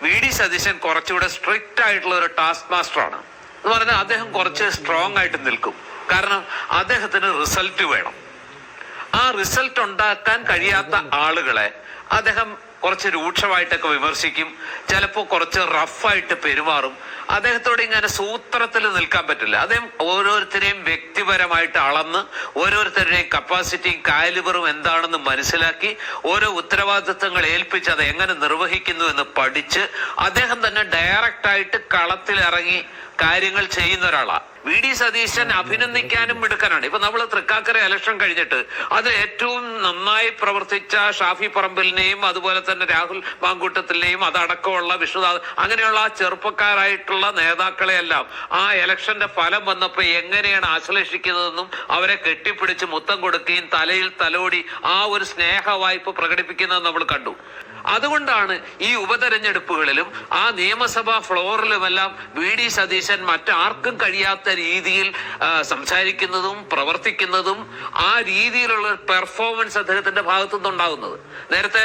VD. Satheesan കുറച്ചുകൂടെ strict ആയിട്ടുള്ള ഒരു ടാസ്ക് മാസ്റ്ററാണ് എന്ന് പറഞ്ഞാൽ അദ്ദേഹം കുറച്ച് സ്ട്രോങ് ആയിട്ട് നിൽക്കും. കാരണം അദ്ദേഹത്തിന് റിസൾട്ട് വേണം. ആ റിസൾട്ട് ഉണ്ടാക്കാൻ കഴിയാത്ത ആളുകളെ അദ്ദേഹം കുറച്ച് രൂക്ഷമായിട്ടൊക്കെ വിമർശിക്കും, ചിലപ്പോൾ കുറച്ച് റഫായിട്ട് പെരുമാറും. അദ്ദേഹത്തോട് ഇങ്ങനെ സൂത്രത്തിൽ നിൽക്കാൻ പറ്റില്ല. അദ്ദേഹം ഓരോരുത്തരെയും വ്യക്തിപരമായിട്ട് അളന്ന് ഓരോരുത്തരുടെയും കപ്പാസിറ്റിയും കാലിബറും എന്താണെന്ന് മനസ്സിലാക്കി ഓരോ ഉത്തരവാദിത്വങ്ങൾ ഏൽപ്പിച്ച് അത് എങ്ങനെ നിർവഹിക്കുന്നു എന്ന് പഠിച്ച് അദ്ദേഹം തന്നെ ഡയറക്റ്റായിട്ട് കളത്തിലിറങ്ങി കാര്യങ്ങൾ ചെയ്യുന്ന ഒരാളാണ്. വി.ഡി. സതീശൻ അഭിനന്ദിക്കാനും മിടുക്കനാണ്. ഇപ്പൊ നമ്മൾ തൃക്കാക്കര ഇലക്ഷൻ കഴിഞ്ഞിട്ട് അത് ഏറ്റവും നന്നായി പ്രവർത്തിച്ച ഷാഫി പറമ്പിലിനെയും അതുപോലെ തന്നെ രാഹുൽ മാങ്കൂട്ടത്തിനെയും അതടക്കമുള്ള വിഷ്ണുദാസ് അങ്ങനെയുള്ള ആ ചെറുപ്പക്കാരായിട്ടുള്ള നേതാക്കളെയെല്ലാം ആ ഇലക്ഷന്റെ ഫലം വന്നപ്പോൾ എങ്ങനെയാണ് ആശ്ലേഷിക്കുന്നതെന്നും അവരെ കെട്ടിപ്പിടിച്ച് മുത്തം കൊടുക്കുകയും തലയിൽ തലോടി ആ ഒരു സ്നേഹ വായ്പ പ്രകടിപ്പിക്കുന്നത് നമ്മൾ കണ്ടു. അതുകൊണ്ടാണ് ഈ ഉപതെരഞ്ഞെടുപ്പുകളിലും ആ നിയമസഭാ ഫ്ലോറിലുമെല്ലാം വി.ഡി. സതീശൻ മറ്റാർക്കും കഴിയാത്ത രീതിയിൽ സംസാരിക്കുന്നതും പ്രവർത്തിക്കുന്നതും ആ രീതിയിലുള്ള പെർഫോമൻസ് അദ്ദേഹത്തിന്റെ ഭാഗത്തുനിന്നുണ്ടാകുന്നത്. നേരത്തെ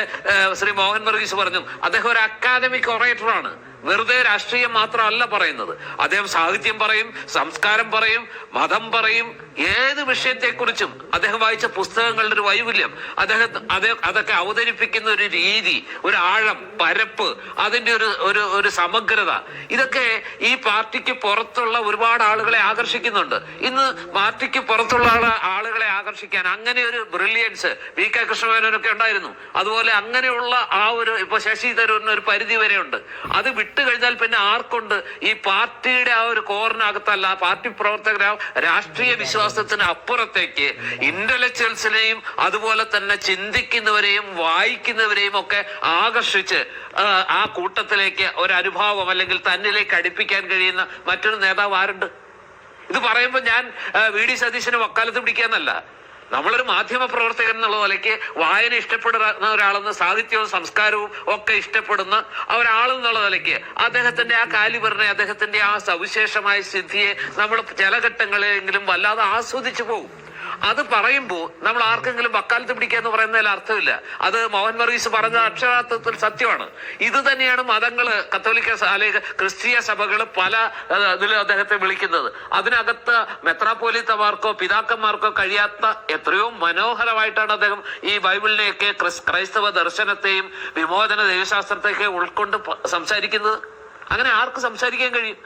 ശ്രീ മോഹൻ വർഗീസ് പറഞ്ഞു, അദ്ദേഹം ഒരു അക്കാദമിക് ഒറേറ്ററാണ്. വെറുതെ രാഷ്ട്രീയം മാത്രമല്ല പറയുന്നത്. അദ്ദേഹം സാഹിത്യം പറയും, സംസ്കാരം പറയും, മതം പറയും, ഏത് വിഷയത്തെക്കുറിച്ചും അദ്ദേഹം വായിച്ച പുസ്തകങ്ങളുടെ ഒരു വൈവിധ്യം, അതൊക്കെ അവതരിപ്പിക്കുന്ന ഒരു രീതി, ഒരു ആഴം, പരപ്പ്, അതിന്റെ ഒരു സമഗ്രത, ഇതൊക്കെ ഈ പാർട്ടിക്ക് പുറത്തുള്ള ഒരുപാട് ആളുകളെ ആകർഷിക്കുന്നുണ്ട്. ഇന്ന് പാർട്ടിക്ക് പുറത്തുള്ള ആളുകളെ ആകർഷിക്കാൻ അങ്ങനെ ഒരു ബ്രില്യൻസ് വി.കെ. കൃഷ്ണമേനോനൊക്കെ ഉണ്ടായിരുന്നു. അതുപോലെ അങ്ങനെയുള്ള ആ ഒരു ഇപ്പൊ ശശി തരൂരിന് ഒരു പരിധി വരെ ഉണ്ട്. അത് വിട്ടു കഴിഞ്ഞാൽ പിന്നെ ആർക്കുണ്ട്? ഈ പാർട്ടിയുടെ ആ ഒരു കോറിനകത്തല്ല, പാർട്ടി പ്രവർത്തകരെ രാഷ്ട്രീയ വിശ്വാസത്തിന് അപ്പുറത്തേക്ക് ഇന്റലക്ച്വൽസിനെയും അതുപോലെ തന്നെ ചിന്തിക്കുന്നവരെയും വായിക്കുന്നവരെയും ഒക്കെ ആകർഷിച്ച് ആ കൂട്ടത്തിലേക്ക് ഒരു അനുഭാവം അല്ലെങ്കിൽ തന്നിലേക്ക് അടുപ്പിക്കാൻ കഴിയുന്ന മറ്റൊരു നേതാവ് ആരുണ്ട്? ഇത് പറയുമ്പോൾ ഞാൻ വി.ഡി. സതീശന് വക്കാലത്ത് പിടിക്കാന്നല്ല. നമ്മളൊരു മാധ്യമ പ്രവർത്തകൻ എന്നുള്ള നിലയ്ക്ക് വായന ഇഷ്ടപ്പെടുന്ന ഒരാളെന്ന്, സാഹിത്യവും സംസ്കാരവും ഒക്കെ ഇഷ്ടപ്പെടുന്ന ഒരാളെന്നുള്ള നിലയ്ക്ക് അദ്ദേഹത്തിന്റെ ആ കാലിബറിനെ, അദ്ദേഹത്തിന്റെ ആ സവിശേഷമായ സിദ്ധിയെ നമ്മൾ ചില ഘട്ടങ്ങളിലെങ്കിലും വല്ലാതെ ആസ്വദിച്ചു പോകും. അത് പറയുമ്പോൾ നമ്മൾ ആർക്കെങ്കിലും വക്കാലത്ത് പിടിക്കാന്ന് പറയുന്നതിൽ അർത്ഥമില്ല. അത് മോഹൻ വർഗീസ് പറഞ്ഞ അക്ഷരാർത്ഥത്തിൽ സത്യമാണ്. ഇത് തന്നെയാണ് മതങ്ങള്, കത്തോലിക്ക അല്ലെങ്കിൽ ക്രിസ്തീയ സഭകള് പല ഇതിലും അദ്ദേഹത്തെ വിളിക്കുന്നത്. അതിനകത്ത് മെത്രാപ്പോലീത്തമാർക്കോ പിതാക്കന്മാർക്കോ കഴിയാത്ത എത്രയോ മനോഹരമായിട്ടാണ് അദ്ദേഹം ഈ ബൈബിളിനെയൊക്കെ ക്രൈസ്തവ ദർശനത്തെയും വിമോചന ദൈവശാസ്ത്രത്തെയൊക്കെ ഉൾക്കൊണ്ട് സംസാരിക്കുന്നത്. അങ്ങനെ ആർക്ക് സംസാരിക്കാൻ കഴിയും?